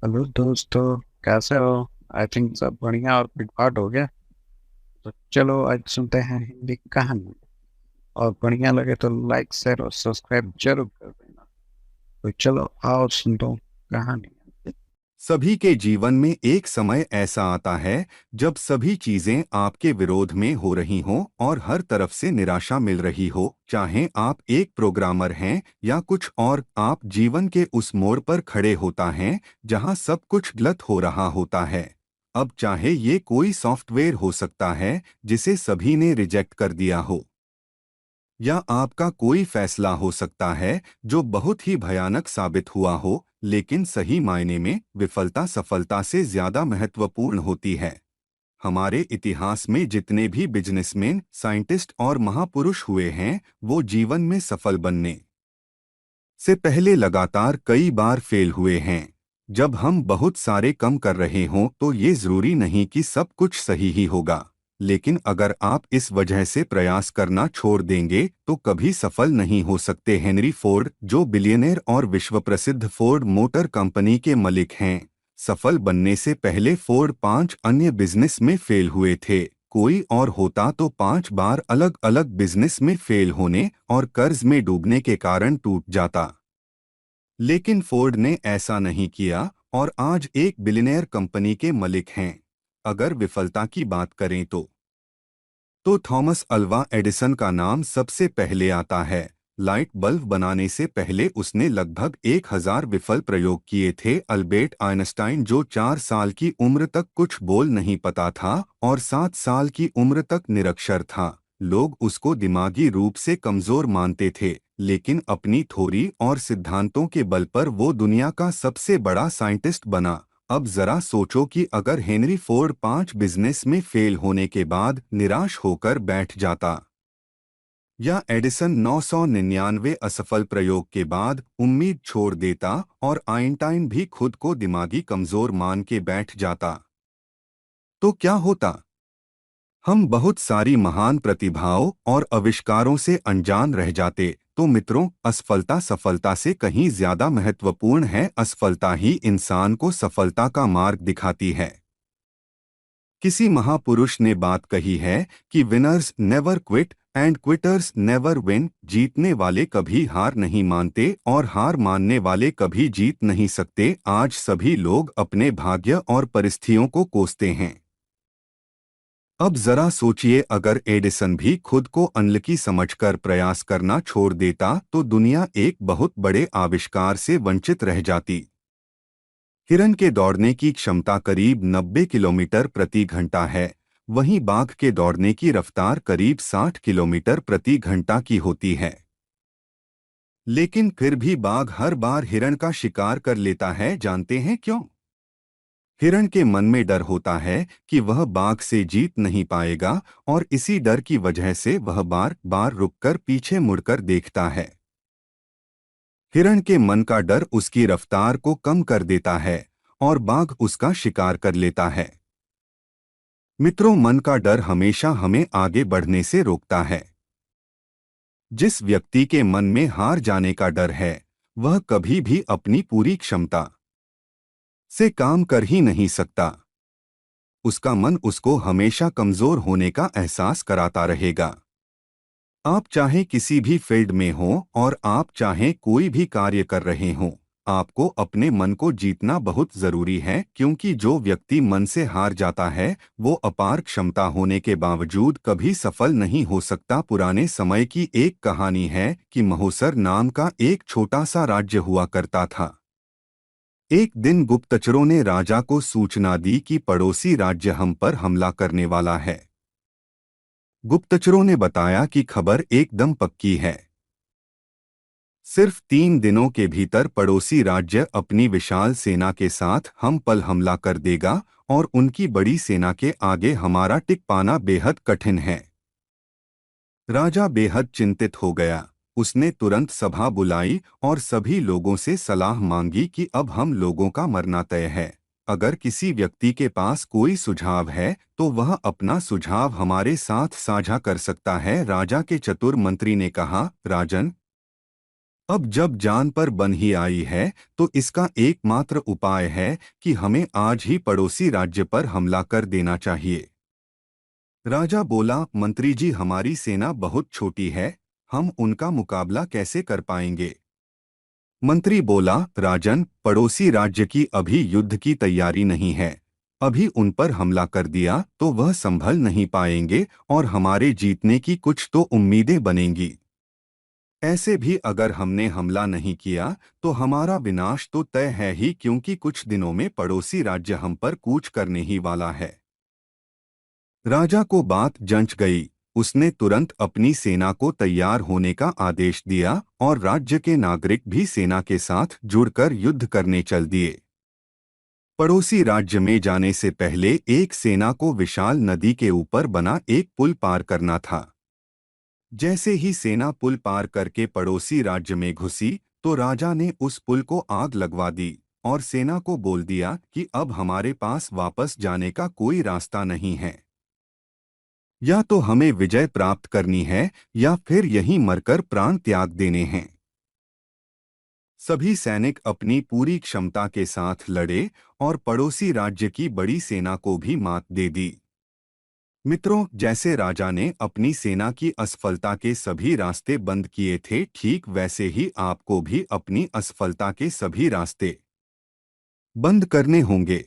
Hello दोस्तों, कैसे हो? आई थिंक सब बढ़िया और पिटपाट हो गया। तो चलो आज सुनते हैं हिंदी कहानी। और बढ़िया लगे तो लाइक शेयर और सब्सक्राइब जरूर कर देना। तो चलो आओ सुन दो कहानी। सभी के जीवन में एक समय ऐसा आता है जब सभी चीजें आपके विरोध में हो रही हों और हर तरफ से निराशा मिल रही हो। चाहे आप एक प्रोग्रामर हैं या कुछ और, आप जीवन के उस मोड़ पर खड़े होता हैं जहां सब कुछ गलत हो रहा होता है। अब चाहे ये कोई सॉफ्टवेयर हो सकता है जिसे सभी ने रिजेक्ट कर दिया हो, या आपका कोई फैसला हो सकता है जो बहुत ही भयानक साबित हुआ हो, लेकिन सही मायने में विफलता सफलता से ज्यादा महत्वपूर्ण होती है। हमारे इतिहास में जितने भी बिजनेसमैन, साइंटिस्ट और महापुरुष हुए हैं, वो जीवन में सफल बनने से पहले लगातार कई बार फेल हुए हैं। जब हम बहुत सारे कम कर रहे हों तो ये जरूरी नहीं कि सब कुछ सही ही होगा, लेकिन अगर आप इस वजह से प्रयास करना छोड़ देंगे तो कभी सफल नहीं हो सकते। हेनरी फोर्ड, जो बिलियनर और विश्व प्रसिद्ध फोर्ड मोटर कंपनी के मालिक हैं, सफल बनने से पहले फोर्ड 5 अन्य बिजनेस में फेल हुए थे। कोई और होता तो 5 बार अलग अलग बिजनेस में फेल होने और कर्ज में डूबने के कारण टूट जाता। लेकिन फोर्ड ने ऐसा नहीं किया और आज एक बिलियनर कंपनी के मालिक हैं। अगर विफलता की बात करें तो थॉमस अल्वा एडिसन का नाम सबसे पहले आता है। लाइट बल्ब बनाने से पहले उसने लगभग 1000 विफल प्रयोग किए थे। अल्बर्ट आइंस्टाइन, जो 4 साल की उम्र तक कुछ बोल नहीं पाता था और 7 साल की उम्र तक निरक्षर था, लोग उसको दिमागी रूप से कमजोर मानते थे, लेकिन अपनी थ्योरी और सिद्धांतों के बल पर वो दुनिया का सबसे बड़ा साइंटिस्ट बना। अब जरा सोचो कि अगर हेनरी फोर्ड 5 बिजनेस में फेल होने के बाद निराश होकर बैठ जाता, या एडिसन 999 असफल प्रयोग के बाद उम्मीद छोड़ देता और आइंस्टाइन भी खुद को दिमागी कमजोर मान के बैठ जाता, तो क्या होता? हम बहुत सारी महान प्रतिभाओं और आविष्कारों से अनजान रह जाते। तो मित्रों, असफलता सफलता से कहीं ज्यादा महत्वपूर्ण है। असफलता ही इंसान को सफलता का मार्ग दिखाती है। किसी महापुरुष ने बात कही है कि winners never quit and quitters never win. जीतने वाले कभी हार नहीं मानते और हार मानने वाले कभी जीत नहीं सकते। आज सभी लोग अपने भाग्य और परिस्थितियों को कोसते हैं। अब जरा सोचिए, अगर एडिसन भी खुद को अनलकी समझकर प्रयास करना छोड़ देता तो दुनिया एक बहुत बड़े आविष्कार से वंचित रह जाती। हिरन के दौड़ने की क्षमता करीब 90 किलोमीटर प्रति घंटा है, वहीं बाघ के दौड़ने की रफ्तार करीब 60 किलोमीटर प्रति घंटा की होती है। लेकिन फिर भी बाघ हर बार हिरन का शिकार कर लेता है। जानते हैं क्यों? हिरण के मन में डर होता है कि वह बाघ से जीत नहीं पाएगा, और इसी डर की वजह से वह बार बार रुककर पीछे मुड़कर देखता है। हिरण के मन का डर उसकी रफ्तार को कम कर देता है और बाघ उसका शिकार कर लेता है। मित्रों, मन का डर हमेशा हमें आगे बढ़ने से रोकता है। जिस व्यक्ति के मन में हार जाने का डर है, वह कभी भी अपनी पूरी क्षमता से काम कर ही नहीं सकता। उसका मन उसको हमेशा कमजोर होने का एहसास कराता रहेगा। आप चाहे किसी भी फील्ड में हो और आप चाहे कोई भी कार्य कर रहे हों, आपको अपने मन को जीतना बहुत जरूरी है, क्योंकि जो व्यक्ति मन से हार जाता है वो अपार क्षमता होने के बावजूद कभी सफल नहीं हो सकता। पुराने समय की एक कहानी है कि महोसर नाम का एक छोटा सा राज्य हुआ करता था। एक दिन गुप्तचरों ने राजा को सूचना दी कि पड़ोसी राज्य हम पर हमला करने वाला है। गुप्तचरों ने बताया कि खबर एकदम पक्की है। सिर्फ 3 दिनों के भीतर पड़ोसी राज्य अपनी विशाल सेना के साथ हम पर हमला कर देगा और उनकी बड़ी सेना के आगे हमारा टिक पाना बेहद कठिन है। राजा बेहद चिंतित हो गया। उसने तुरंत सभा बुलाई और सभी लोगों से सलाह मांगी कि अब हम लोगों का मरना तय है। अगर किसी व्यक्ति के पास कोई सुझाव है तो वह अपना सुझाव हमारे साथ साझा कर सकता है। राजा के चतुर मंत्री ने कहा, राजन, अब जब जान पर बन ही आई है तो इसका एकमात्र उपाय है कि हमें आज ही पड़ोसी राज्य पर हमला कर देना चाहिए। राजा बोला, मंत्री जी, हमारी सेना बहुत छोटी है, हम उनका मुकाबला कैसे कर पाएंगे? मंत्री बोला, राजन, पड़ोसी राज्य की अभी युद्ध की तैयारी नहीं है। अभी उन पर हमला कर दिया तो वह संभल नहीं पाएंगे और हमारे जीतने की कुछ तो उम्मीदें बनेंगी। ऐसे भी अगर हमने हमला नहीं किया तो हमारा विनाश तो तय है ही, क्योंकि कुछ दिनों में पड़ोसी राज्य हम पर कूच करने ही वाला है। राजा को बात जंच गई। उसने तुरंत अपनी सेना को तैयार होने का आदेश दिया और राज्य के नागरिक भी सेना के साथ जुड़कर युद्ध करने चल दिए। पड़ोसी राज्य में जाने से पहले एक सेना को विशाल नदी के ऊपर बना एक पुल पार करना था। जैसे ही सेना पुल पार करके पड़ोसी राज्य में घुसी तो राजा ने उस पुल को आग लगवा दी और सेना को बोल दिया कि अब हमारे पास वापस जाने का कोई रास्ता नहीं है। या तो हमें विजय प्राप्त करनी है या फिर यहीं मरकर प्राण त्याग देने हैं। सभी सैनिक अपनी पूरी क्षमता के साथ लड़े और पड़ोसी राज्य की बड़ी सेना को भी मात दे दी। मित्रों, जैसे राजा ने अपनी सेना की असफलता के सभी रास्ते बंद किए थे, ठीक वैसे ही आपको भी अपनी असफलता के सभी रास्ते बंद करने होंगे।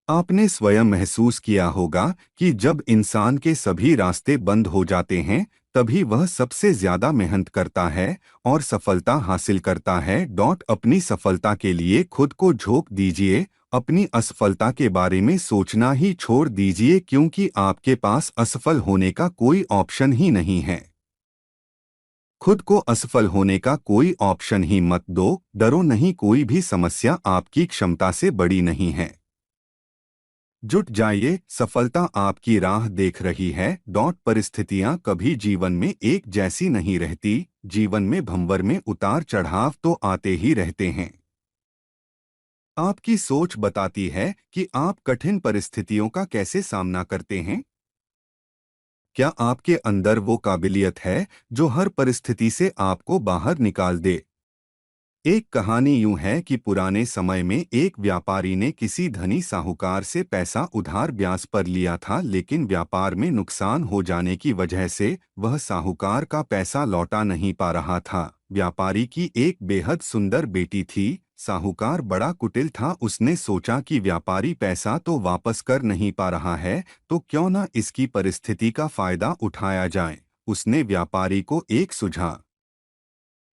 आपने स्वयं महसूस किया होगा कि जब इंसान के सभी रास्ते बंद हो जाते हैं तभी वह सबसे ज्यादा मेहनत करता है और सफलता हासिल करता है। अपनी सफलता के लिए खुद को झोंक दीजिए, अपनी असफलता के बारे में सोचना ही छोड़ दीजिए, क्योंकि आपके पास असफल होने का कोई ऑप्शन ही नहीं है। खुद को असफल होने का कोई ऑप्शन ही मत दो, डरो नहीं, कोई भी समस्या आपकी क्षमता से बड़ी नहीं है। जुट जाइए, सफलता आपकी राह देख रही है। परिस्थितियां कभी जीवन में एक जैसी नहीं रहती, जीवन में भंवर में उतार चढ़ाव तो आते ही रहते हैं। आपकी सोच बताती है कि आप कठिन परिस्थितियों का कैसे सामना करते हैं। क्या आपके अंदर वो काबिलियत है जो हर परिस्थिति से आपको बाहर निकाल दे? एक कहानी यूं है कि पुराने समय में एक व्यापारी ने किसी धनी साहूकार से पैसा उधार ब्याज पर लिया था, लेकिन व्यापार में नुकसान हो जाने की वजह से वह साहूकार का पैसा लौटा नहीं पा रहा था। व्यापारी की एक बेहद सुंदर बेटी थी। साहूकार बड़ा कुटिल था। उसने सोचा कि व्यापारी पैसा तो वापस कर नहीं पा रहा है, तो क्यों न इसकी परिस्थिति का फायदा उठाया जाए। उसने व्यापारी को एक सुझाव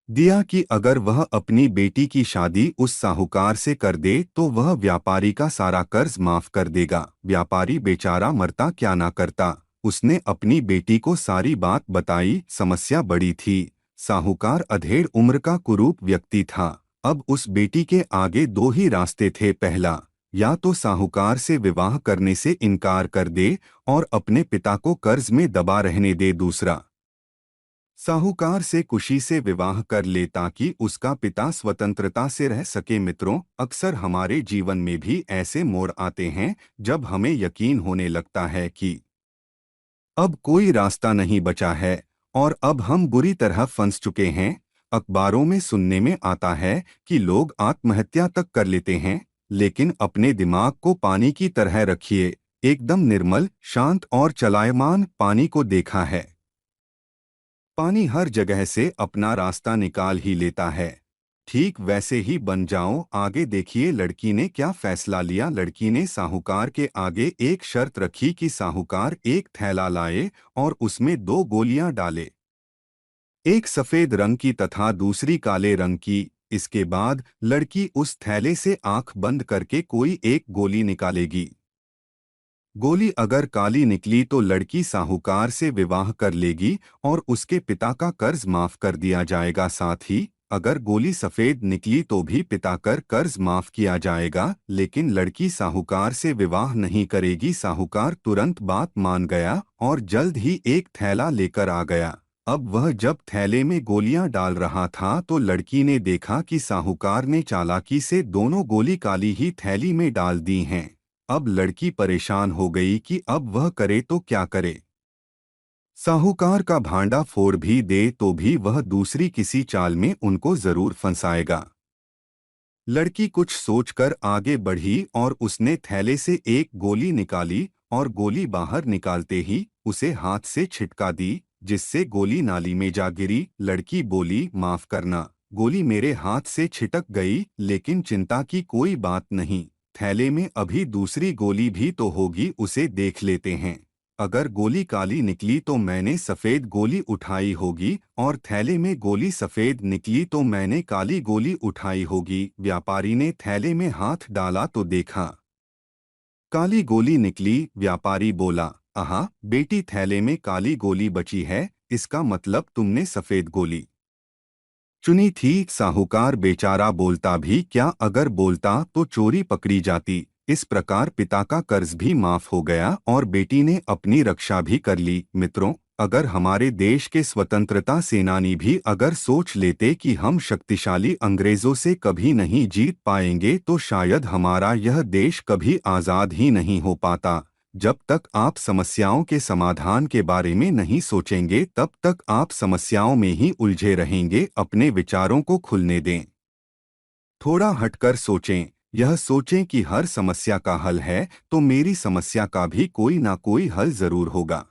दिया कि अगर वह अपनी बेटी की शादी उस साहूकार से कर दे तो वह व्यापारी का सारा कर्ज माफ कर देगा। व्यापारी बेचारा मरता क्या ना करता। उसने अपनी बेटी को सारी बात बताई। समस्या बड़ी थी। साहूकार अधेड़ उम्र का कुरूप व्यक्ति था। अब उस बेटी के आगे दो ही रास्ते थे। पहला, या तो साहूकार से विवाह करने से इनकार कर दे और अपने पिता को कर्ज में दबा रहने दे। दूसरा, साहूकार से खुशी से विवाह कर ले ताकि उसका पिता स्वतंत्रता से रह सके। मित्रों, अक्सर हमारे जीवन में भी ऐसे मोड़ आते हैं जब हमें यकीन होने लगता है कि अब कोई रास्ता नहीं बचा है और अब हम बुरी तरह फंस चुके हैं। अखबारों में सुनने में आता है कि लोग आत्महत्या तक कर लेते हैं, लेकिन अपने दिमाग को पानी की तरह रखिए, एकदम निर्मल, शांत और चलायमान पानी को देखा है। पानी हर जगह से अपना रास्ता निकाल ही लेता है। ठीक वैसे ही बन जाओ। आगे देखिए लड़की ने क्या फैसला लिया। लड़की ने साहूकार के आगे एक शर्त रखी कि साहूकार एक थैला लाए और उसमें दो गोलियां डाले, एक सफेद रंग की तथा दूसरी काले रंग की। इसके बाद लड़की उस थैले से आंख बंद करके कोई एक गोली निकालेगी। गोली अगर काली निकली तो लड़की साहूकार से विवाह कर लेगी और उसके पिता का कर्ज माफ कर दिया जाएगा। साथ ही अगर गोली सफेद निकली तो भी पिता कर कर्ज माफ किया जाएगा। लेकिन लड़की साहूकार से विवाह नहीं करेगी। साहूकार तुरंत बात मान गया और जल्द ही एक थैला लेकर आ गया। अब वह जब थैले में गोलियां डाल रहा था तो लड़की ने देखा कि साहूकार ने चालाकी से दोनों गोली काली ही थैली में डाल दी हैं। अब लड़की परेशान हो गई कि अब वह करे तो क्या करे। साहूकार का भांडा फोड़ भी दे तो भी वह दूसरी किसी चाल में उनको जरूर फंसाएगा। लड़की कुछ सोचकर आगे बढ़ी और उसने थैले से एक गोली निकाली और गोली बाहर निकालते ही उसे हाथ से छिटका दी, जिससे गोली नाली में जा गिरी। लड़की बोली, माफ करना, गोली मेरे हाथ से छिटक गई, लेकिन चिंता की कोई बात नहीं, थैले में अभी दूसरी गोली भी तो होगी, उसे देख लेते हैं। अगर गोली काली निकली तो मैंने सफेद गोली उठाई होगी, और थैले में गोली सफेद निकली तो मैंने काली गोली उठाई होगी। व्यापारी ने थैले में हाथ डाला तो देखा काली गोली निकली। व्यापारी बोला, आहा बेटी, थैले में काली गोली बची है, इसका मतलब तुमने सफेद गोली चुनी थी। साहूकार बेचारा बोलता भी क्या, अगर बोलता तो चोरी पकड़ी जाती। इस प्रकार पिता का कर्ज भी माफ हो गया और बेटी ने अपनी रक्षा भी कर ली। मित्रों, अगर हमारे देश के स्वतंत्रता सेनानी भी अगर सोच लेते कि हम शक्तिशाली अंग्रेजों से कभी नहीं जीत पाएंगे, तो शायद हमारा यह देश कभी आज़ाद ही नहीं हो पाता। जब तक आप समस्याओं के समाधान के बारे में नहीं सोचेंगे, तब तक आप समस्याओं में ही उलझे रहेंगे। अपने विचारों को खुलने दें, थोड़ा हटकर सोचें। यह सोचें कि हर समस्या का हल है तो मेरी समस्या का भी कोई ना कोई हल जरूर होगा।